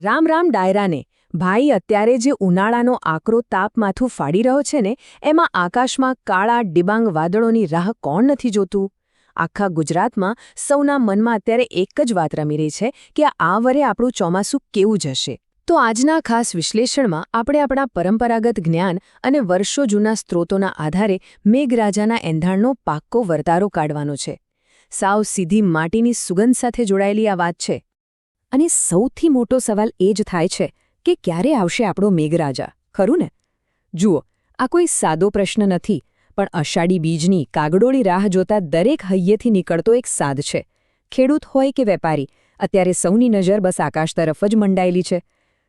રામ રામ ડાયરાને. ભાઈ અત્યારે જે ઉનાળાનો આકરો તાપ માથું ફાડી રહ્યો છે ને, એમાં આકાશમાં કાળા ડિબાંગ વાદળોની રાહ કોણ નથી જોતું? આખા ગુજરાતમાં સૌના મનમાં અત્યારે એક જ વાત રમી રહી છે કે આ વરે આપણું ચોમાસું કેવું જશે. તો આજના ખાસ વિશ્લેષણમાં આપણે આપણા પરંપરાગત જ્ઞાન અને વર્ષો જૂના સ્ત્રોતોના આધારે મેઘરાજાના એંધાણનો પાક્કો વર્તારો કાઢવાનો છે. સાવ સીધી માટીની સુગંધ સાથે જોડાયેલી આ વાત છે. અને સૌથી મોટો સવાલ એ જ થાય છે કે ક્યારે આવશે આપણો મેઘરાજા, ખરું ને? જુઓ, આ કોઈ સાદો પ્રશ્ન નથી, પણ અષાઢી બીજની કાગડોળી રાહ જોતા દરેક હૈયેથી નીકળતો એક સાદ છે. ખેડૂત હોય કે વેપારી, અત્યારે સૌની નજર બસ આકાશ તરફ જ મંડાયેલી છે.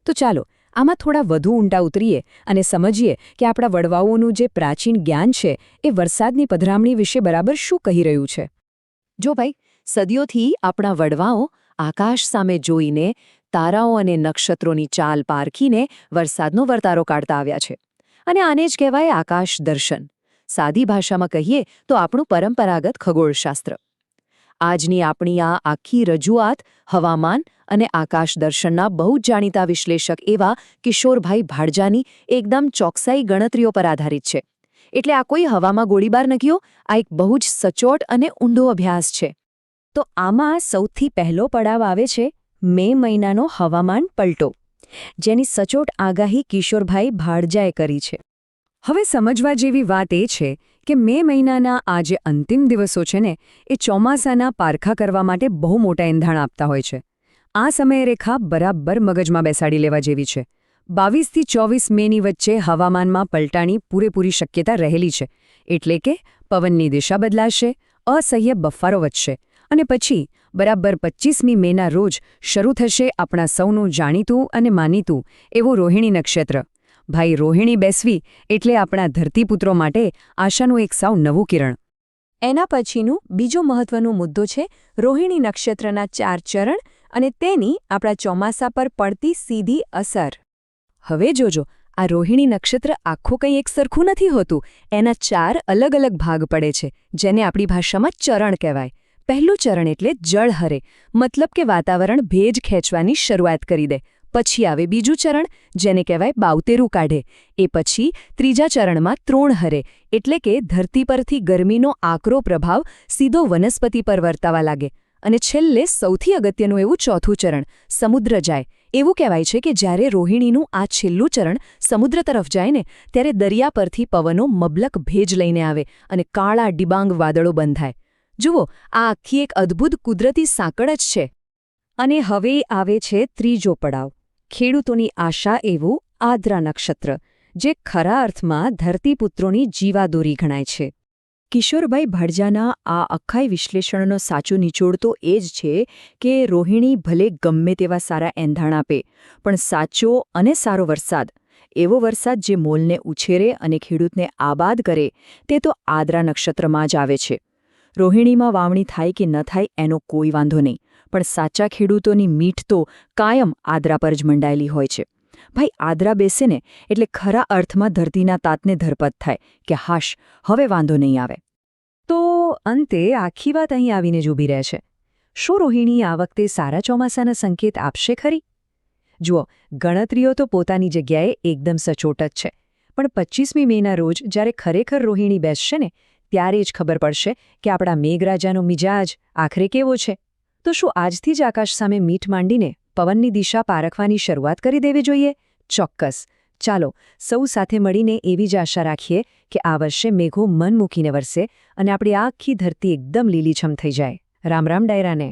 તો ચાલો આમાં થોડા વધુ ઊંડા ઉતરીએ અને સમજીએ કે આપણા વડવાઓનું જે પ્રાચીન જ્ઞાન છે એ વરસાદની પધરામણી વિશે બરાબર શું કહી રહ્યું છે. જો ભાઈ, સદીઓથી આપણા વડવાઓ આકાશ સામે જોઈને, તારાઓ અને નક્ષત્રોની ચાલ પારખીને વરસાદનો વર્તારો કાઢતા આવ્યા છે. અને આને જ કહેવાય આકાશ દર્શન. સાદી ભાષામાં કહીએ તો આપણું પરંપરાગત ખગોળશાસ્ત્ર. આજની આપણી આ આખી રજૂઆત હવામાન અને આકાશ દર્શનના બહુ જ જાણીતા વિશ્લેષક એવા કિશોરભાઈ ભાડજાની એકદમ ચોકસાઈ ગણતરીઓ પર આધારિત છે. એટલે આ કોઈ હવામાં ગોળીબાર નક્યો, આ એક બહુ જ સચોટ અને ઊંડો અભ્યાસ છે. તો આમાં સૌથી પહેલો પડાવ આવે છે મે મહિનાનો હવામાન પલટો, જેની સચોટ આગાહી કિશોરભાઈ ભાડજાએ કરી છે. હવે સમજવા જેવી વાત એ છે કે મે મહિનાના આ જે અંતિમ દિવસો છે ને, એ ચોમાસાના પારખા કરવા માટે બહુ મોટા એંધાણ આપતા હોય છે. આ સમયરેખા બરાબર મગજમાં બેસાડી લેવા જેવી છે. 22થી 24 મેની વચ્ચે હવામાનમાં પલટાની પૂરેપૂરી શક્યતા રહેલી છે. એટલે કે પવનની દિશા બદલાશે, અસહ્ય બફારો વધશે, અને પછી બરાબર 25મી મેના રોજ શરૂ થશે આપણા સૌનું જાણીતું અને માનીતું એવું રોહિણી નક્ષત્ર. ભાઈ, રોહિણી બેસવી એટલે આપણા ધરતીપુત્રો માટે આશાનું એક સાવ નવું કિરણ. એના પછીનું બીજો મહત્વનો મુદ્દો છે રોહિણી નક્ષત્રના 4 ચરણ અને તેની આપણા ચોમાસા પર પડતી સીધી અસર. હવે જોજો, આ રોહિણી નક્ષત્ર આખું કંઈ એક સરખું નથી હોતું. એના 4 અલગ અલગ ભાગ પડે છે, જેને આપણી ભાષામાં ચરણ કહેવાય. પહેલું ચરણ એટલે જળહરે, મતલબ કે વાતાવરણ ભેજ ખેંચવાની શરૂઆત કરી દે. પછી આવે બીજું ચરણ, જેને કહેવાય બાવતેરું કાઢે. એ પછી ત્રીજા ચરણમાં ત્રોણહરે, એટલે કે ધરતી પરથી ગરમીનો આકરો પ્રભાવ સીધો વનસ્પતિ પર વર્તાવા લાગે. અને છેલ્લે સૌથી અગત્યનું એવું ચોથું ચરણ, સમુદ્ર જાય. એવું કહેવાય છે કે જ્યારે રોહિણીનું આ છેલ્લું ચરણ સમુદ્ર તરફ જાય ને, ત્યારે દરિયા પરથી પવનો મબલક ભેજ લઈને આવે અને કાળા ડિબાંગ વાદળો બંધાય. જુઓ, આ આખી એક અદ્ભુત કુદરતી સાંકળ જ છે. અને હવે આવે છે ત્રીજો પડાવ, ખેડૂતોની આશા એવું આદ્રા નક્ષત્ર, જે ખરા અર્થમાં ધરતીપુત્રોની જીવાદોરી ગણાય છે. કિશોરભાઈ ભાડજાના આ અખાઈ વિશ્લેષણનો સાચો નિચોડ તો એ જ છે કે રોહિણી ભલે ગમે તેવા સારા એંધાણ આપે, પણ સાચો અને સારો વરસાદ, એવો વરસાદ જે મોલને ઉછેરે અને ખેડૂતને આબાદ કરે, તે તો આદ્રા નક્ષત્રમાં જ આવે છે. રોહિણીમાં વાવણી થાય કે ન થાય એનો કોઈ વાંધો નહીં, પણ સાચા ખેડૂતોની મીઠ તો કાયમ આદ્રા પર જ મંડાયેલી હોય છે. ભાઈ, આદ્રા બેસે ને એટલે ખરા અર્થમાં ધરતીના તાતને ધરપત થાય કે હાશ, હવે વાંધો નહીં આવે. તો અંતે આખી વાત અહીં આવીને જ ઊભી રહે છે. શું રોહિણી આ વખતે સારા ચોમાસાના સંકેત આપશે ખરી? જુઓ, ગણતરીઓ તો પોતાની જગ્યાએ એકદમ સચોટ જ છે, પણ 25મી મેના રોજ જ્યારે ખરેખર રોહિણી બેસશે ને, ત્યારે જ ખબર પડશે કે આપણા મેઘરાજાનો મિજાજ આખરે કેવો છે. તો શું આજથી જ આકાશ સામે મીઠ માંડીને પવનની દિશા પારખવાની શરૂઆત કરી દેવી જોઈએ? ચોક્કસ. ચાલો સૌ સાથે મળીને એવી જ આશા રાખીએ કે આ વર્ષે મેઘો મન મૂકીને વરસે અને આપણી આખી ધરતી એકદમ લીલીછમ થઈ જાય. રામ રામ ડાયરાને.